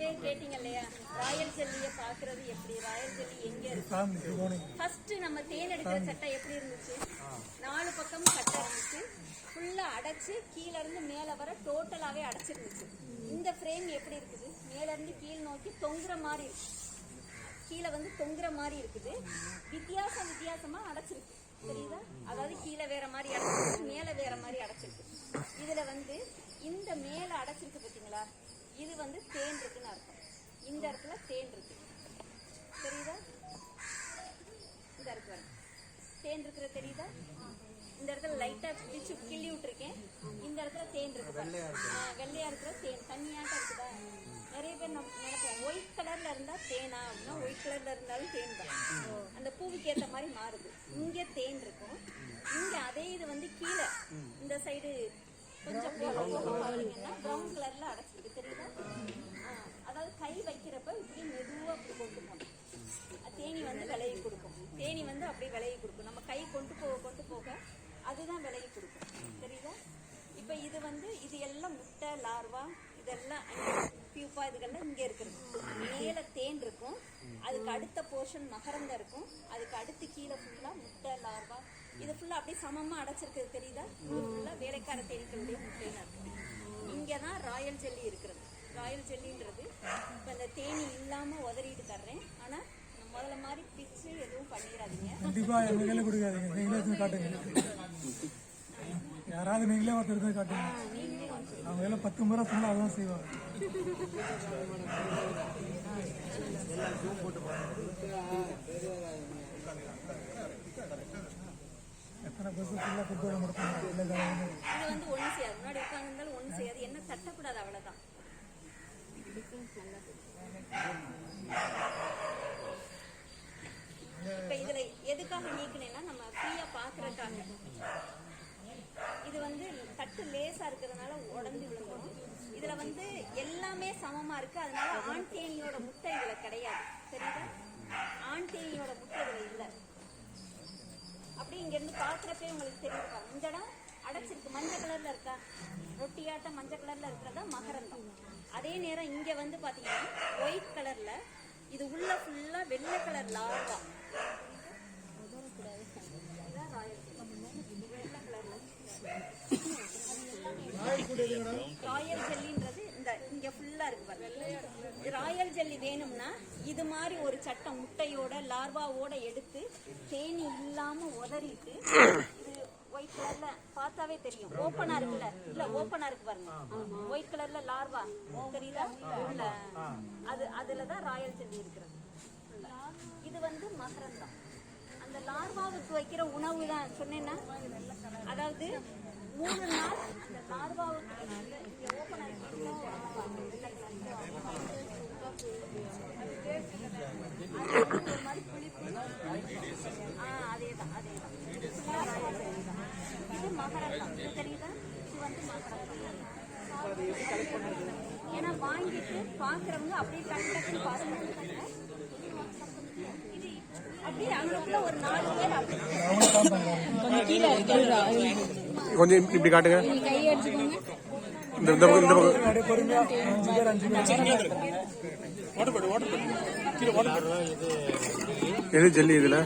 பேர் கேட்டீங்க இல்லையா, ராயல் ஜெல்லியை பாக்குறது எப்படி, ராயல் ஜெல்லி எங்க இருக்கு. ஃபர்ஸ்ட் நம்ம தேன் எடுக்கிற சட்டை எப்படி இருந்துச்சு, 4 பக்கமும் கட்டை இருந்துச்சு, ஃபுல்லா அடைச்சு கீழ இருந்து மேல வர டோட்டலாவே அடைச்சிருந்துச்சு. இந்த ஃப்ரேம் எப்படி இருக்குது, மேல இருந்து கீழ் நோக்கி தொங்குற மாதிரி இருக்கு, கீழே வந்து தொங்குற மாதிரி இருக்குது. வித்தியாசமா அடைச்சிருக்கு தெரியுதா, அதாவது கீழே வேற மாதிரி அடைச்சிருக்கு, மேல வேற மாதிரி அடைச்சிருக்கு. இதுல வந்து இந்த மேல அடைச்சிருக்கு பாத்தீங்களா, இது வந்து தேன் இருக்குன்னு அர்த்தம். இந்த இடத்துல தேன் இருக்கு தெரியுதா, இந்த இடத்துல தேன் இருக்கிற தெரியுதா, இந்த இடத்துல லைட்டா பிடிச்சு கிள்ளி விட்டுருக்கேன். இந்த இடத்துல தேன் இருக்கு, வெள்ளையா இருக்கிற தேன் தண்ணியாட்ட இருக்குதா. நிறைய பேர் நினைப்போம் ஒயிட் கலர்ல இருந்தா தேனா அப்படின்னா, ஒயிட் கலர்ல இருந்தாலும் தேன் தான், அந்த பூவுக்கு ஏற்ற மாதிரி மாறுது. இங்க தேன் இருக்கும், இங்க அதே இது வந்து கீழே இந்த சைடு கொஞ்சம் பாத்தீங்கன்னா ப்ரௌன் கலர்ல அடைச்சிருக்கு தெரியுதா. அதாவது கை வைக்கிறப்ப இப்படி மெதுவா அப்படி கொண்டு போகணும், தேனி வந்து விலையை கொடுக்கும். தேனி வந்து அப்படியே விலையை கொடுக்கும், நம்ம கை கொண்டு போக அதுதான் விலையை கொடுக்கும் தெரியுதா. இப்ப இது வந்து இது எல்லாம் முட்டை லார்வா இதெல்லாம் பியூப்பா இதுகள்லாம் இங்க இருக்குது. மேல தேன் இருக்கும், அதுக்கு அடுத்த போர்ஷன் மகரந்தம் இருக்கும், அதுக்கு அடுத்து கீழே ஃபுல்லா முட்டை லார்வா இது ஃபுல்லா அப்படியே சமமா அடைச்சிருக்கிறது தெரியுதா. இது ஃபுல்லா வேலைக்கார தேனீக்களுடைய முட்டையா இருக்கு. இங்கதான் ராயல் ஜெல்லி இருக்கிறது. ராயல் ஜெல்லின்றது இப்ப இந்த தேனி இல்லாம உதறிட்டு தர்றேன், ஆனா முதல்ல மாதிரி பிச்சு எதுவும் பண்ணிடாதீங்க. கண்டிப்பா எங்களை கொடுக்காதீங்க, நீங்களே காட்டுங்க. யாராவது நீங்களே ஒருத்தர் காட்டுங்க, அவங்க எல்லாம் 10 முறை சொன்னா அதான் செய்வாங்க. எத்தனை பஸ் ஃபுல்லா கொடுத்து முடிப்பாங்க. இது வந்து ஒண்ணு செய்யாது, முன்னாடி உட்கார்ந்து இருந்தாலும் ஒண்ணு செய்யாது, என்ன தட்டக்கூடாது அவ்வளவுதான். இப்ப இதுல எதுக்காக நீக்கினேன்னா நம்ம ஃப்ரீயா பாக்குறதுக்காக. இது வந்து தட்டு லேசா இருக்கிறதுனால உடஞ்சி விழுந்துடும். இதுல வந்து எல்லாமே சமமா இருக்கு, அதனால ஆண் தேனியோட முட்டை இதுல கிடையாது தெரியுதா. ஆண் தேனியோட முட்டை இதுல இல்ல. அப்படி இங்க இருந்து பாக்குறப்பே உங்களுக்கு தெரியும், இந்த இடம் அடைச்சிருக்கு, மஞ்சள் கலர்ல இருக்கா, ரொட்டியாட்ட மஞ்சள் கலர்ல இருக்கிறதா மகரந்தம். அதே நேரம் இங்க வந்து பாத்தீங்கன்னா ஒயிட் கலர்ல, இது உள்ள ஃபுல்லா வெள்ளை கலர் லார்வா. ராயல் ஜெல்லின்றது இந்த இங்க ஃபுல்லா இருக்கு. ராயல் ஜெல்லி வேணும்னா இது மாதிரி ஒரு சட்டை முட்டையோட லார்வாவோட எடுத்து தேனி இல்லாம உதறிட்டு, இது ஒயிட் கலர்ல பார்த்தாவே தெரியும், ஓப்பனா இருக்குல்ல, இல்ல ஓப்பனா இருக்கு பாருங்க, ஒயிட் கலர்ல லார்வா தெரியுதா உள்ள, அதுலதான் ராயல் ஜெல்லி இருக்கிறது. இது வந்து மகரந்தம். அந்த லார்வாவுக்கு வைக்கிற உணவு தான் சொன்னேன்னா, அதாவது 3 நாள் அந்த லார்வாவுக்கு இங்க ஓப்பன் ஆகிருக்கோம். ஒரு மாதிரி புளிப்பு, அதேதான் இது மகரந்தம். இது தெரியுதா, இது வந்து மகரந்தம். ஏன்னா வாங்கிட்டு பாக்குறவங்க அப்படியே டக்கு பாக்குறாங்க, அப்படியே அங்களுக்குள்ள ஒரு 4 பேர் கொஞ்சம் இப்படி காட்டுங்க. எது ஜெல்லி இதுல